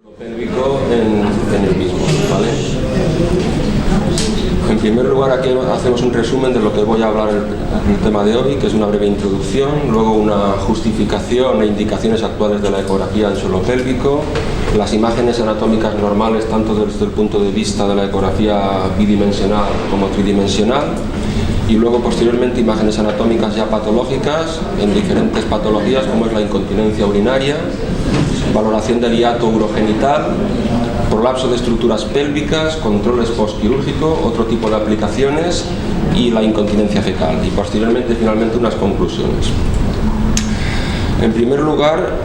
Pélvico en el mismo, ¿vale? En primer lugar, aquí hacemos un resumen de lo que voy a hablar en el tema de hoy, que es una breve introducción, luego una justificación e indicaciones actuales de la ecografía en suelo pélvico, las imágenes anatómicas normales tanto desde el punto de vista de la ecografía bidimensional como tridimensional, y luego posteriormente imágenes anatómicas ya patológicas en diferentes patologías como es la incontinencia urinaria, valoración del hiato urogenital, prolapso de estructuras pélvicas, controles postquirúrgico, otro tipo de aplicaciones y la incontinencia fecal, y posteriormente finalmente unas conclusiones. En primer lugar,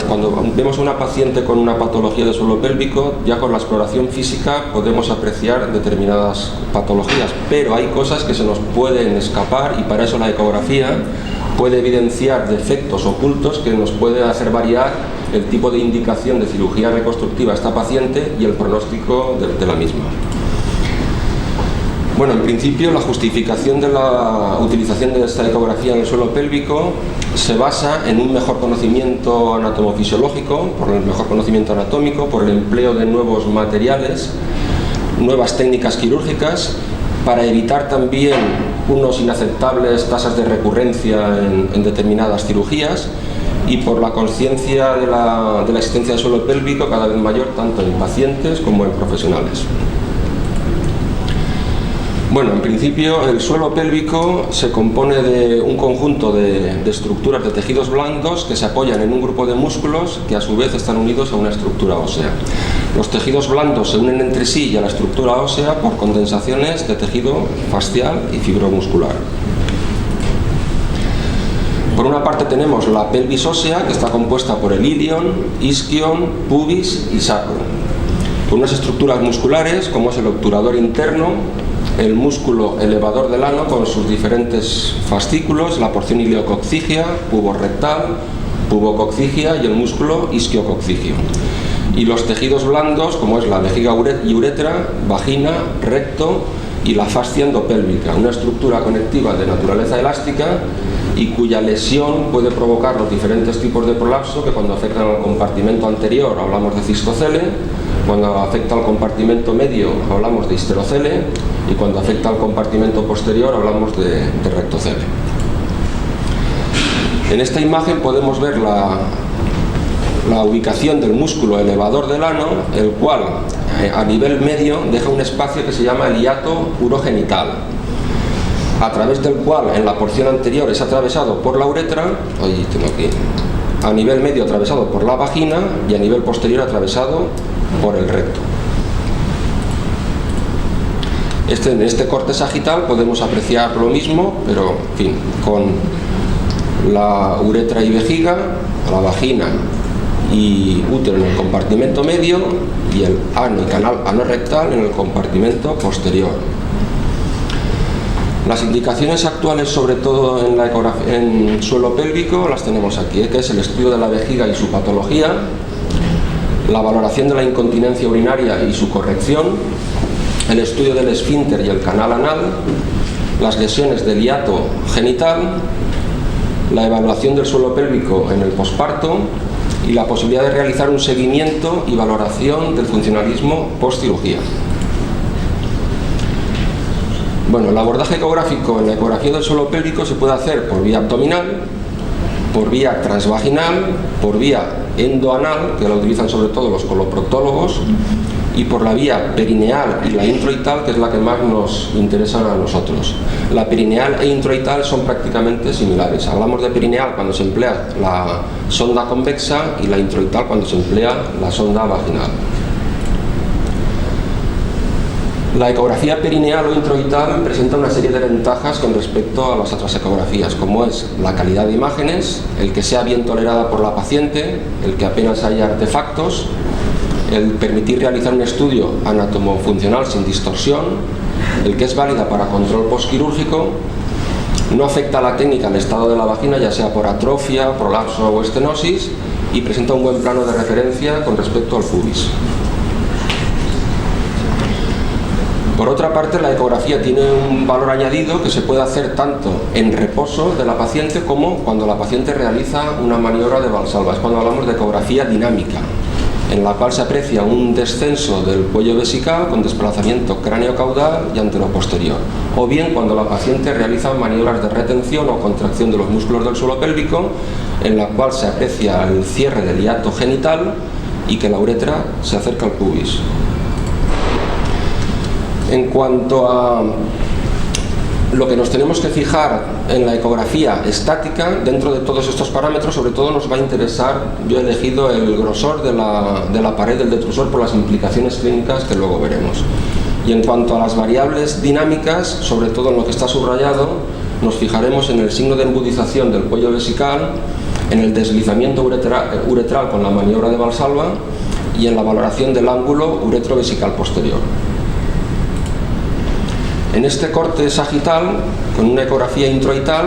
cuando vemos a una paciente con una patología de suelo pélvico, ya con la exploración física podemos apreciar determinadas patologías, pero hay cosas que se nos pueden escapar y para eso la ecografía puede evidenciar defectos ocultos que nos puede hacer variar el tipo de indicación de cirugía reconstructiva a esta paciente y el pronóstico de la misma. Bueno, en principio la justificación de la utilización de esta ecografía en el suelo pélvico se basa en un mejor conocimiento anatomofisiológico, por el mejor conocimiento anatómico, por el empleo de nuevos materiales, nuevas técnicas quirúrgicas, para evitar también unos inaceptables tasas de recurrencia en determinadas cirugías y por la conciencia de la existencia del suelo pélvico cada vez mayor tanto en pacientes como en profesionales. Bueno, en principio el suelo pélvico se compone de un conjunto de estructuras de tejidos blandos que se apoyan en un grupo de músculos que a su vez están unidos a una estructura ósea. Los tejidos blandos se unen entre sí y a la estructura ósea por condensaciones de tejido fascial y fibromuscular. Por una parte tenemos la pelvis ósea, que está compuesta por el ilion, isquion, pubis y sacro, con unas estructuras musculares como es el obturador interno, el músculo elevador del ano con sus diferentes fascículos, la porción iliococcigia, puborectal, pubococcigia y el músculo isquiococcigia. Y los tejidos blandos como es la vejiga y uretra, vagina, recto y la fascia endopélvica, una estructura conectiva de naturaleza elástica y cuya lesión puede provocar los diferentes tipos de prolapso que cuando afectan al compartimento anterior hablamos de cistocele, cuando afecta al compartimento medio hablamos de histerocele y cuando afecta al compartimento posterior hablamos de rectocele. En esta imagen podemos ver la ubicación del músculo elevador del ano, el cual a nivel medio deja un espacio que se llama el hiato urogenital, a través del cual en la porción anterior es atravesado por la uretra, a nivel medio atravesado por la vagina y a nivel posterior atravesado por el recto. En este corte sagital podemos apreciar lo mismo, pero en fin, con la uretra y vejiga, la vagina y útero en el compartimento medio y el ano y canal anorrectal en el compartimento posterior. Las indicaciones actuales, sobre todo en suelo pélvico, las tenemos aquí, que es el estudio de la vejiga y su patología, la valoración de la incontinencia urinaria y su corrección, el estudio del esfínter y el canal anal, las lesiones del hiato genital, la evaluación del suelo pélvico en el posparto y la posibilidad de realizar un seguimiento y valoración del funcionalismo postcirugía. Bueno, el abordaje ecográfico en la ecografía del suelo pélvico se puede hacer por vía abdominal, por vía transvaginal, por vía endoanal, que la utilizan sobre todo los coloproctólogos, y por la vía perineal y la introital, que es la que más nos interesa a nosotros. La perineal e introital son prácticamente similares. Hablamos de perineal cuando se emplea la sonda convexa y la introital cuando se emplea la sonda vaginal. La ecografía perineal o introital presenta una serie de ventajas con respecto a las otras ecografías, como es la calidad de imágenes, el que sea bien tolerada por la paciente, el que apenas haya artefactos, el permitir realizar un estudio anatomofuncional sin distorsión, el que es válida para control postquirúrgico, no afecta a la técnica al estado de la vagina, ya sea por atrofia, prolapso o estenosis, y presenta un buen plano de referencia con respecto al pubis. Por otra parte, la ecografía tiene un valor añadido que se puede hacer tanto en reposo de la paciente como cuando la paciente realiza una maniobra de Valsalva. Es cuando hablamos de ecografía dinámica. en la cual se aprecia un descenso del cuello vesical con desplazamiento cráneo-caudal y anteroposterior, o bien cuando la paciente realiza maniobras de retención o contracción de los músculos del suelo pélvico, en la cual se aprecia el cierre del hiato genital y que la uretra se acerca al pubis. En cuanto a lo que nos tenemos que fijar en la ecografía estática, dentro de todos estos parámetros, sobre todo nos va a interesar, yo he elegido el grosor de la pared del detrusor por las implicaciones clínicas que luego veremos. Y en cuanto a las variables dinámicas, sobre todo en lo que está subrayado, nos fijaremos en el signo de embudización del cuello vesical, en el deslizamiento uretral con la maniobra de Valsalva y en la valoración del ángulo uretrovesical posterior. En este corte sagital, con una ecografía introital,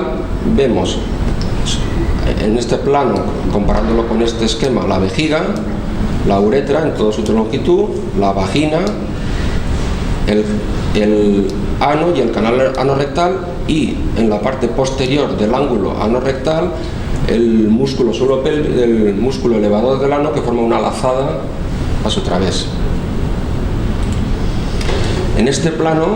vemos en este plano, comparándolo con este esquema, la vejiga, la uretra en toda su longitud, la vagina, el ano y el canal anorrectal, y en la parte posterior del ángulo anorrectal el músculo elevador del ano, que forma una lazada a su través. En este plano,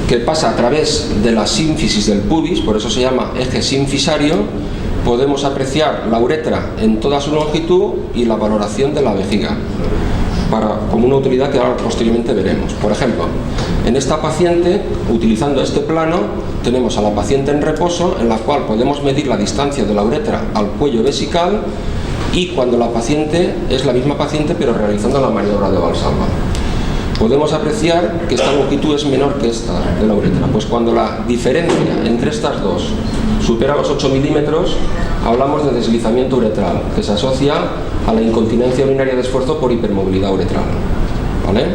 que pasa a través de la sínfisis del pubis, por eso se llama eje sinfisario, podemos apreciar la uretra en toda su longitud y la valoración de la vejiga, como una utilidad que ahora posteriormente veremos. Por ejemplo, en esta paciente, utilizando este plano, tenemos a la paciente en reposo, en la cual podemos medir la distancia de la uretra al cuello vesical, y cuando la paciente es la misma paciente pero realizando la maniobra de Valsalva. Podemos apreciar que esta longitud es menor que esta de la uretra, pues cuando la diferencia entre estas dos supera los 8 milímetros, hablamos de deslizamiento uretral, que se asocia a la incontinencia urinaria de esfuerzo por hipermovilidad uretral. ¿Vale?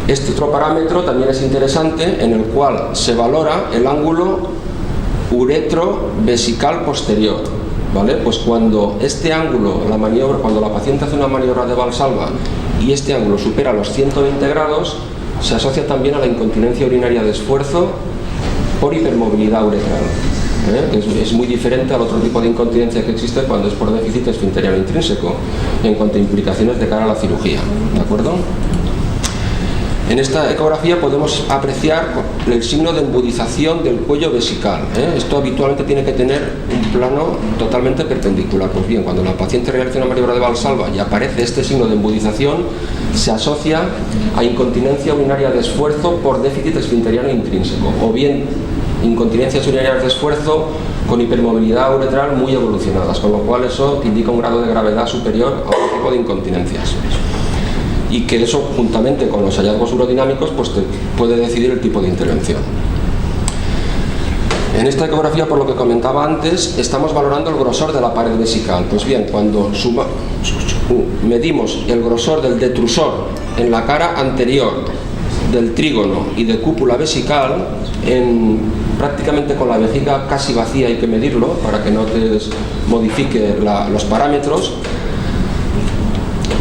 Este otro parámetro también es interesante, en el cual se valora el ángulo uretrovesical posterior. ¿Vale? Pues cuando este ángulo, cuando la paciente hace una maniobra de Valsalva y este ángulo supera los 120 grados, se asocia también a la incontinencia urinaria de esfuerzo por hipermovilidad uretral. Es muy diferente al otro tipo de incontinencia que existe cuando es por déficit esfinteriano intrínseco, en cuanto a implicaciones de cara a la cirugía. ¿De acuerdo? En esta ecografía podemos apreciar el signo de embudización del cuello vesical. Esto habitualmente tiene que tener un plano totalmente perpendicular. Pues bien, cuando la paciente realiza una maniobra de Valsalva y aparece este signo de embudización, se asocia a incontinencia urinaria de esfuerzo por déficit esfinteriano intrínseco, o bien incontinencias urinarias de esfuerzo con hipermovilidad uretral muy evolucionadas, con lo cual eso indica un grado de gravedad superior a otro tipo de incontinencias. Y que eso, juntamente con los hallazgos urodinámicos, pues te puede decidir el tipo de intervención. En esta ecografía, por lo que comentaba antes, estamos valorando el grosor de la pared vesical. Pues bien, cuando medimos el grosor del detrusor en la cara anterior del trígono y de cúpula vesical, prácticamente con la vejiga casi vacía, hay que medirlo para que no te modifique los parámetros.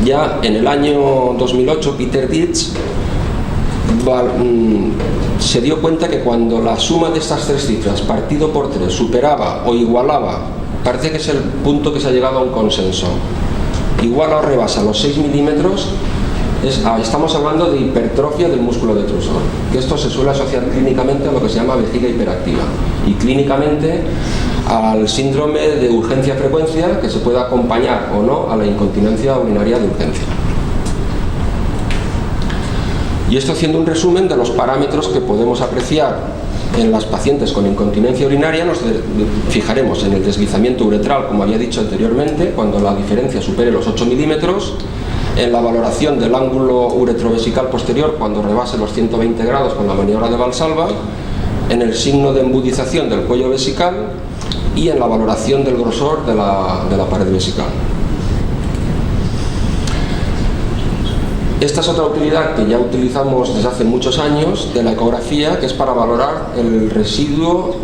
Ya en el año 2008, Peter Dietz se dio cuenta que cuando la suma de estas tres cifras partido por 3 superaba o igualaba, parece que es el punto que se ha llegado a un consenso, iguala o rebasa los 6 milímetros, estamos hablando de hipertrofia del músculo detrusor, que esto se suele asociar clínicamente a lo que se llama vejiga hiperactiva, y clínicamente al síndrome de urgencia-frecuencia, que se puede acompañar o no a la incontinencia urinaria de urgencia. Y esto haciendo un resumen de los parámetros que podemos apreciar en las pacientes con incontinencia urinaria, nos fijaremos en el deslizamiento uretral, como había dicho anteriormente, cuando la diferencia supere los 8 milímetros, en la valoración del ángulo uretrovesical posterior cuando rebase los 120 grados con la maniobra de Valsalva, en el signo de embudización del cuello vesical y en la valoración del grosor de la pared vesical. Esta es otra utilidad que ya utilizamos desde hace muchos años de la ecografía, que es para valorar el residuo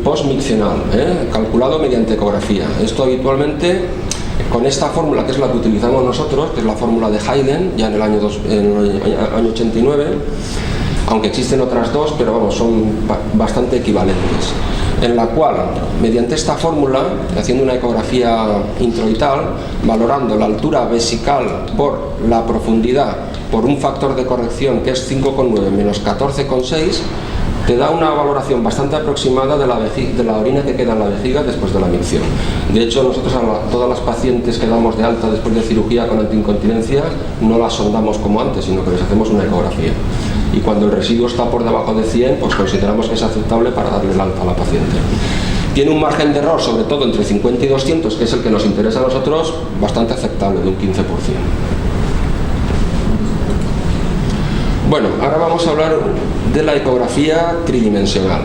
postmiccional, calculado mediante ecografía. Esto habitualmente, con esta fórmula, que es la que utilizamos nosotros, que es la fórmula de Hayden, ya en el año 89, aunque existen otras dos, pero vamos, son bastante equivalentes, en la cual, mediante esta fórmula, haciendo una ecografía introital, valorando la altura vesical por la profundidad, por un factor de corrección que es 5,9 menos 14,6, te da una valoración bastante aproximada de la orina que queda en la vejiga después de la micción. De hecho, nosotros a todas las pacientes que damos de alta después de cirugía con antiincontinencia no las sondamos como antes, sino que les hacemos una ecografía. Y cuando el residuo está por debajo de 100, pues consideramos que es aceptable para darle el alta a la paciente. Tiene un margen de error, sobre todo entre 50 y 200, que es el que nos interesa a nosotros, bastante aceptable, de un 15%. Bueno, ahora vamos a hablar de la ecografía tridimensional.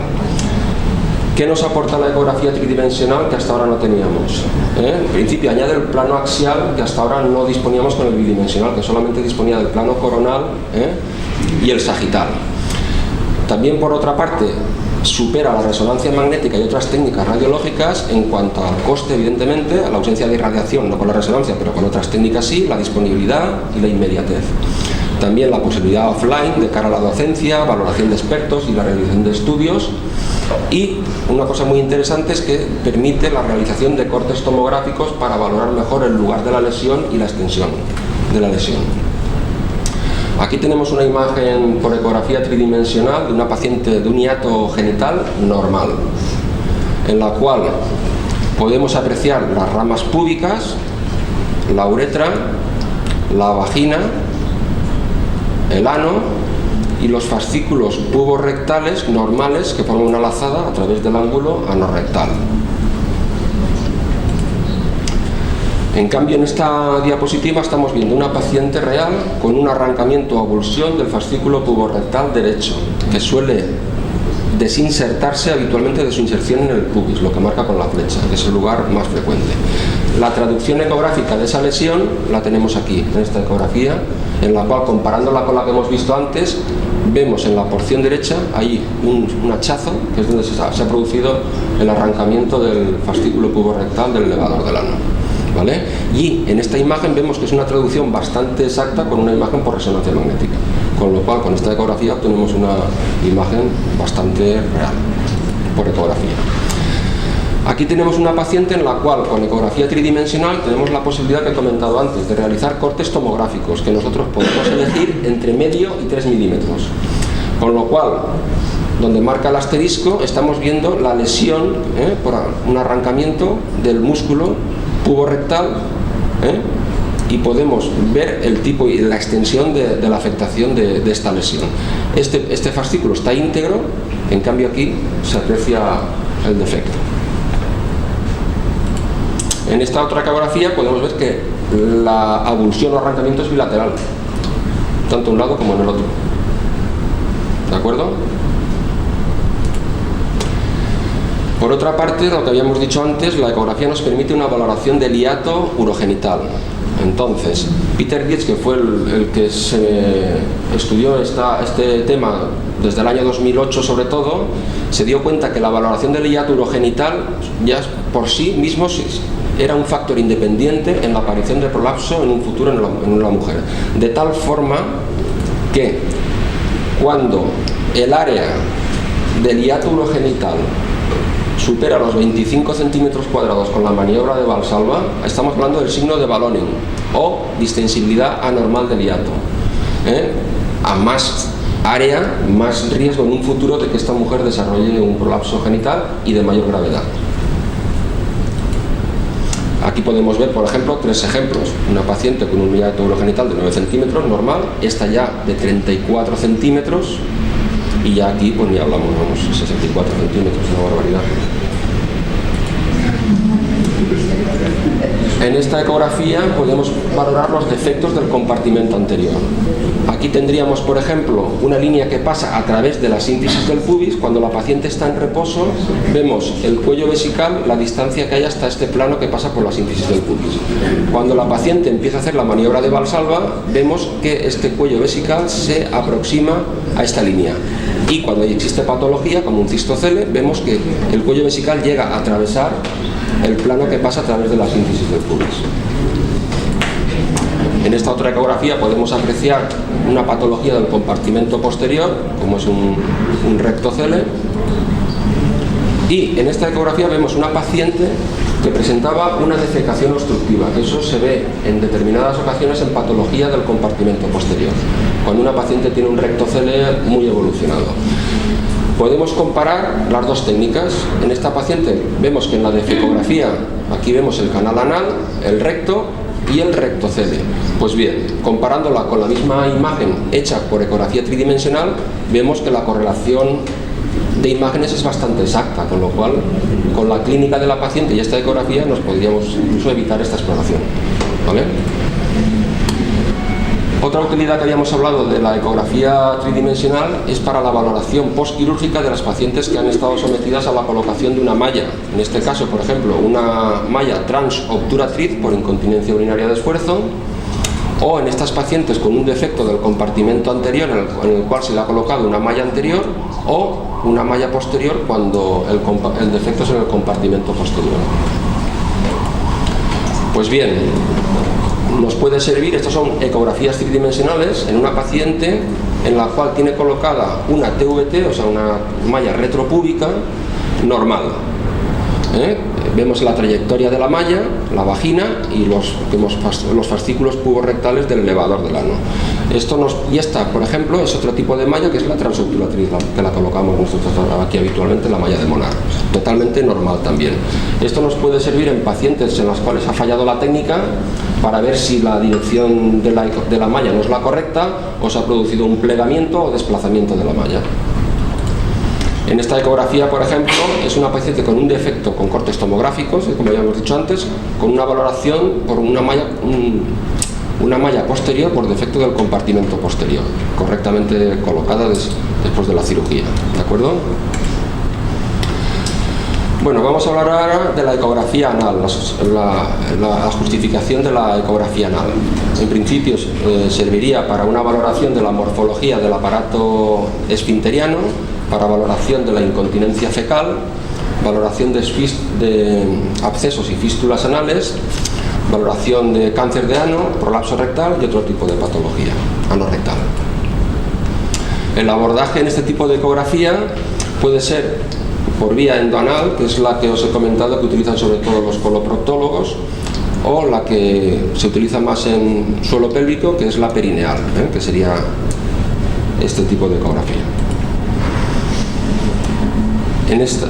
¿Qué nos aporta la ecografía tridimensional que hasta ahora no teníamos? En principio añade el plano axial que hasta ahora no disponíamos con el bidimensional, que solamente disponía del plano coronal y el sagital. También, por otra parte, supera la resonancia magnética y otras técnicas radiológicas en cuanto al coste, evidentemente, a la ausencia de irradiación, no con la resonancia, pero con otras técnicas sí, la disponibilidad y la inmediatez. También la posibilidad offline de cara a la docencia, valoración de expertos y la realización de estudios. Y una cosa muy interesante es que permite la realización de cortes tomográficos para valorar mejor el lugar de la lesión y la extensión de la lesión. Aquí tenemos una imagen por ecografía tridimensional de una paciente de un hiato genital normal, en la cual podemos apreciar las ramas púbicas, la uretra, la vagina, el ano y los fascículos puborectales normales que forman una lazada a través del ángulo anorrectal. En cambio, en esta diapositiva estamos viendo una paciente real con un arrancamiento o avulsión del fascículo puborectal derecho, que suele desinsertarse habitualmente de su inserción en el pubis, lo que marca con la flecha, que es el lugar más frecuente. La traducción ecográfica de esa lesión la tenemos aquí, en esta ecografía, en la cual, comparándola con la que hemos visto antes, vemos en la porción derecha ahí un hachazo, que es donde se ha producido el arrancamiento del fascículo puborectal del elevador del ano, ¿vale? Y en esta imagen vemos que es una traducción bastante exacta con una imagen por resonancia magnética, con lo cual con esta ecografía obtenemos una imagen bastante real por ecografía. Aquí tenemos una paciente en la cual con ecografía tridimensional tenemos la posibilidad que he comentado antes de realizar cortes tomográficos que nosotros podemos elegir entre medio y 3 milímetros, con lo cual donde marca el asterisco estamos viendo la lesión por un arrancamiento del músculo puborectal y podemos ver el tipo y la extensión de la afectación de esta lesión. Este fascículo está íntegro, en cambio aquí se aprecia el defecto. En esta otra ecografía podemos ver que la avulsión o arrancamiento es bilateral, tanto en un lado como en el otro. ¿De acuerdo? Por otra parte, lo que habíamos dicho antes, la ecografía nos permite una valoración del hiato urogenital. Entonces, Peter Dietz, que fue el que se estudió este tema desde el año 2008 sobre todo, se dio cuenta que la valoración del hiato urogenital ya por sí mismo era un factor independiente en la aparición de prolapso en un futuro en una mujer. De tal forma que cuando el área del hiato urogenital supera los 25 centímetros cuadrados con la maniobra de Valsalva, estamos hablando del signo de Balloning o distensibilidad anormal del hiato. A más área, más riesgo en un futuro de que esta mujer desarrolle un prolapso genital y de mayor gravedad. Aquí podemos ver, por ejemplo, 3 ejemplos. Una paciente con un hiato urogenital de 9 centímetros normal, esta ya de 34 centímetros y ya aquí pues ni hablamos, vamos, 64 centímetros, una barbaridad. En esta ecografía podemos valorar los defectos del compartimento anterior. Aquí tendríamos, por ejemplo, una línea que pasa a través de la sínfisis del pubis. Cuando la paciente está en reposo, vemos el cuello vesical, la distancia que hay hasta este plano que pasa por la sínfisis del pubis. Cuando la paciente empieza a hacer la maniobra de Valsalva, vemos que este cuello vesical se aproxima a esta línea. Y cuando existe patología, como un cistocele, vemos que el cuello vesical llega a atravesar el plano que pasa a través de la sínfisis del pubis. En esta otra ecografía podemos apreciar una patología del compartimento posterior, como es un rectocele. Y en esta ecografía vemos una paciente que presentaba una defecación obstructiva. Eso se ve en determinadas ocasiones en patología del compartimento posterior, cuando una paciente tiene un rectocele muy evolucionado. Podemos comparar las dos técnicas. En esta paciente vemos que en la defecografía, aquí vemos el canal anal, el recto y el rectocele. Pues bien, comparándola con la misma imagen hecha por ecografía tridimensional, vemos que la correlación de imágenes es bastante exacta, con lo cual con la clínica de la paciente y esta ecografía nos podríamos incluso evitar esta exploración, ¿vale? Otra utilidad que habíamos hablado de la ecografía tridimensional es para la valoración postquirúrgica de las pacientes que han estado sometidas a la colocación de una malla. En este caso, por ejemplo, una malla transobturatriz por incontinencia urinaria de esfuerzo, o en estas pacientes con un defecto del compartimento anterior en el cual se le ha colocado una malla anterior, o una malla posterior cuando el defecto es en el compartimento posterior. Pues bien, nos puede servir, estas son ecografías tridimensionales en una paciente en la cual tiene colocada una TVT, o sea, una malla retropúbica normal. Vemos la trayectoria de la malla, la vagina y los fascículos puborectales del elevador del ano. Y esta, por ejemplo, es otro tipo de malla que es la transobturatriz, que la colocamos nosotros aquí habitualmente, la malla de Monar. Totalmente normal también. Esto nos puede servir en pacientes en las cuales ha fallado la técnica para ver si la dirección de la malla no es la correcta o se ha producido un plegamiento o desplazamiento de la malla. En esta ecografía, por ejemplo, es una paciente con un defecto con cortes tomográficos, como ya hemos dicho antes, con una valoración por una malla posterior por defecto del compartimento posterior, correctamente colocada después de la cirugía. ¿De acuerdo? Bueno, vamos a hablar ahora de la ecografía anal, la justificación de la ecografía anal. En principio serviría para una valoración de la morfología del aparato esfinteriano, para valoración de la incontinencia fecal, valoración de abscesos y fístulas anales, valoración de cáncer de ano, prolapso rectal y otro tipo de patología anorrectal. El abordaje en este tipo de ecografía puede ser por vía endoanal, que es la que os he comentado que utilizan sobre todo los coloproctólogos, o la que se utiliza más en suelo pélvico, que es la perineal, que sería este tipo de ecografía.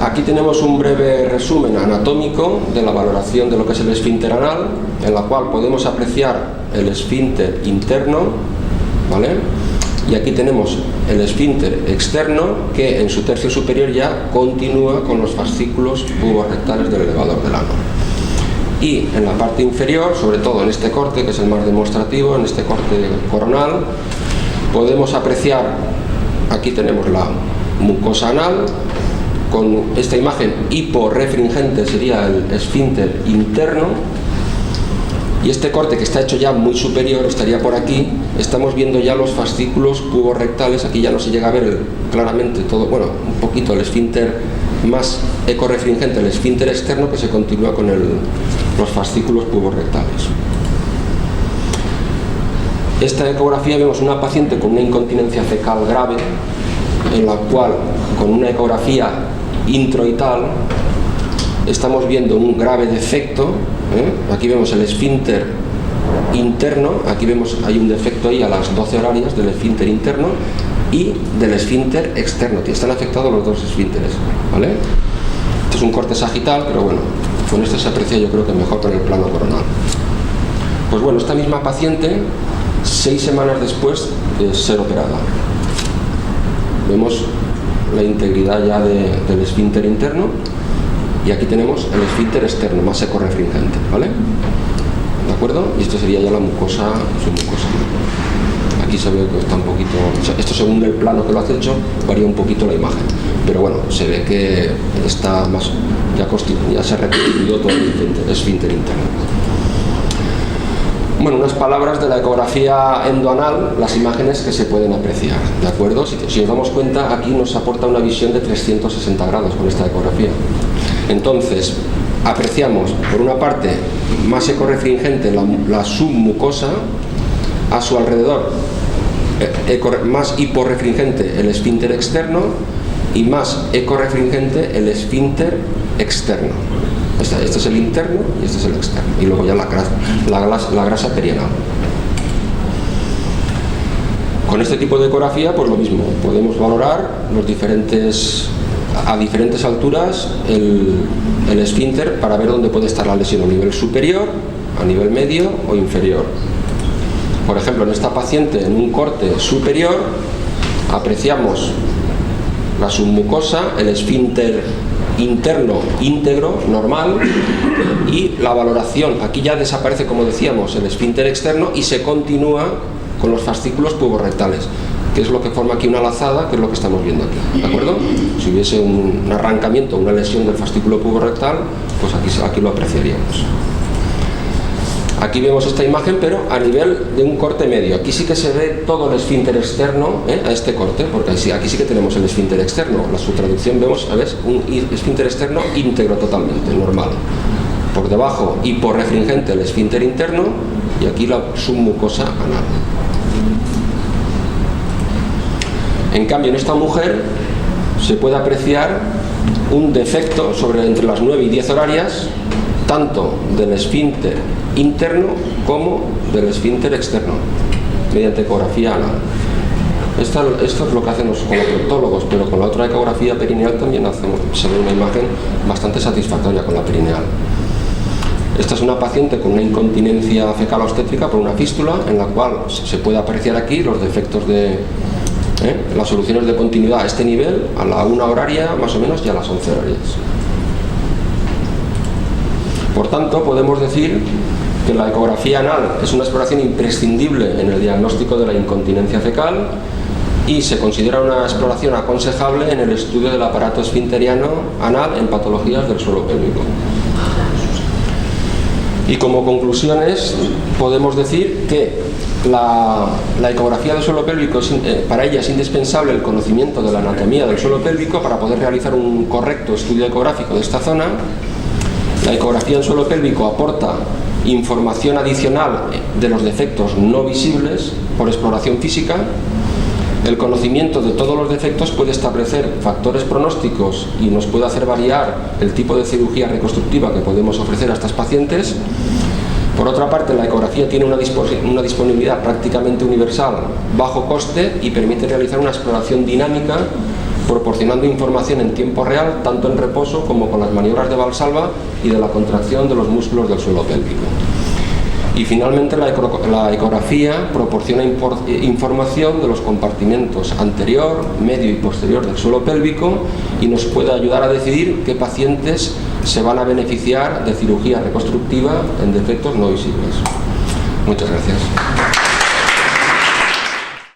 Aquí tenemos un breve resumen anatómico de la valoración de lo que es el esfínter anal, en la cual podemos apreciar el esfínter interno, ¿vale? Y aquí tenemos el esfínter externo, que en su tercio superior ya continúa con los fascículos puborectales del elevador del ano. Y en la parte inferior, sobre todo en este corte, que es el más demostrativo, en este corte coronal, podemos apreciar, aquí tenemos la mucosa anal, con esta imagen hiporrefringente sería el esfínter interno, y este corte que está hecho ya muy superior estaría por aquí. Estamos viendo ya los fascículos puborectales, aquí ya no se llega a ver claramente todo, bueno, un poquito el esfínter más ecorrefringente, el esfínter externo, que se continúa con los fascículos puborectales. Esta ecografía vemos una paciente con una incontinencia fecal grave, en la cual con una ecografía introital estamos viendo un grave defecto. Aquí vemos el esfínter interno, aquí vemos, hay un defecto ahí a las 12 horarias del esfínter interno y del esfínter externo. Están afectados los dos esfínteres, ¿vale? Este es un corte sagital, pero bueno, con este se aprecia yo creo que mejor con el plano coronal. Pues bueno, esta misma paciente, 6 semanas después de ser operada, vemos la integridad ya del esfínter interno, y aquí tenemos el esfínter externo, más ecorrefringente, ¿vale? ¿De acuerdo? Y esto sería ya la mucosa, su mucosa. Aquí se ve que está un poquito, esto según el plano que lo has hecho, varía un poquito la imagen, pero bueno, se ve que está más, ya se ha reconstituido todo el esfínter interno. Bueno, unas palabras de la ecografía endoanal, las imágenes que se pueden apreciar, ¿de acuerdo? Si nos damos cuenta, aquí nos aporta una visión de 360 grados con esta ecografía. Entonces, apreciamos, por una parte, más ecorrefringente la submucosa, a su alrededor más hiporrefringente el esfínter externo y más ecorrefringente el esfínter externo. Este es el interno y este es el externo. Y luego ya la grasa perianal. Con este tipo de ecografía, pues lo mismo, podemos valorar a diferentes alturas el esfínter para ver dónde puede estar la lesión, a nivel superior, a nivel medio o inferior. Por ejemplo, en esta paciente, en un corte superior, apreciamos la submucosa, el esfínter interno íntegro, normal, y la valoración, aquí ya desaparece, como decíamos, el esfínter externo y se continúa con los fascículos puborectales, que es lo que forma aquí una lazada, que es lo que estamos viendo aquí, ¿de acuerdo? Si hubiese un arrancamiento, una lesión del fascículo puborectal, pues aquí lo apreciaríamos. Aquí vemos esta imagen, pero a nivel de un corte medio. Aquí sí que se ve todo el esfínter externo a este corte, porque aquí sí que tenemos el esfínter externo. Su traducción vemos, ¿sabes? Un esfínter externo íntegro totalmente, normal. Por debajo, hiporrefringente el esfínter interno, y aquí la submucosa anal. En cambio, en esta mujer se puede apreciar un defecto entre las 9 y 10 horarias, tanto del esfínter interno como del esfínter externo, mediante ecografía anal. Esto es lo que hacen los proctólogos, pero con la otra ecografía perineal también se ve una imagen bastante satisfactoria con la perineal. Esta es una paciente con una incontinencia fecal-obstétrica por una fístula, en la cual se puede apreciar aquí los defectos de las soluciones de continuidad a este nivel, a la 1 horaria más o menos y a las 11 horarias. Por tanto, podemos decir que la ecografía anal es una exploración imprescindible en el diagnóstico de la incontinencia fecal y se considera una exploración aconsejable en el estudio del aparato esfinteriano anal en patologías del suelo pélvico. Y como conclusiones podemos decir que la ecografía del suelo pélvico, para ella es indispensable el conocimiento de la anatomía del suelo pélvico para poder realizar un correcto estudio ecográfico de esta zona. La ecografía del suelo pélvico aporta información adicional de los defectos no visibles por exploración física. El conocimiento de todos los defectos puede establecer factores pronósticos y nos puede hacer variar el tipo de cirugía reconstructiva que podemos ofrecer a estas pacientes. Por otra parte, la ecografía tiene una disponibilidad prácticamente universal, bajo coste, y permite realizar una exploración dinámica, proporcionando información en tiempo real, tanto en reposo como con las maniobras de Valsalva y de la contracción de los músculos del suelo pélvico. Y finalmente, la ecografía proporciona información de los compartimentos anterior, medio y posterior del suelo pélvico y nos puede ayudar a decidir qué pacientes se van a beneficiar de cirugía reconstructiva en defectos no visibles. Muchas gracias.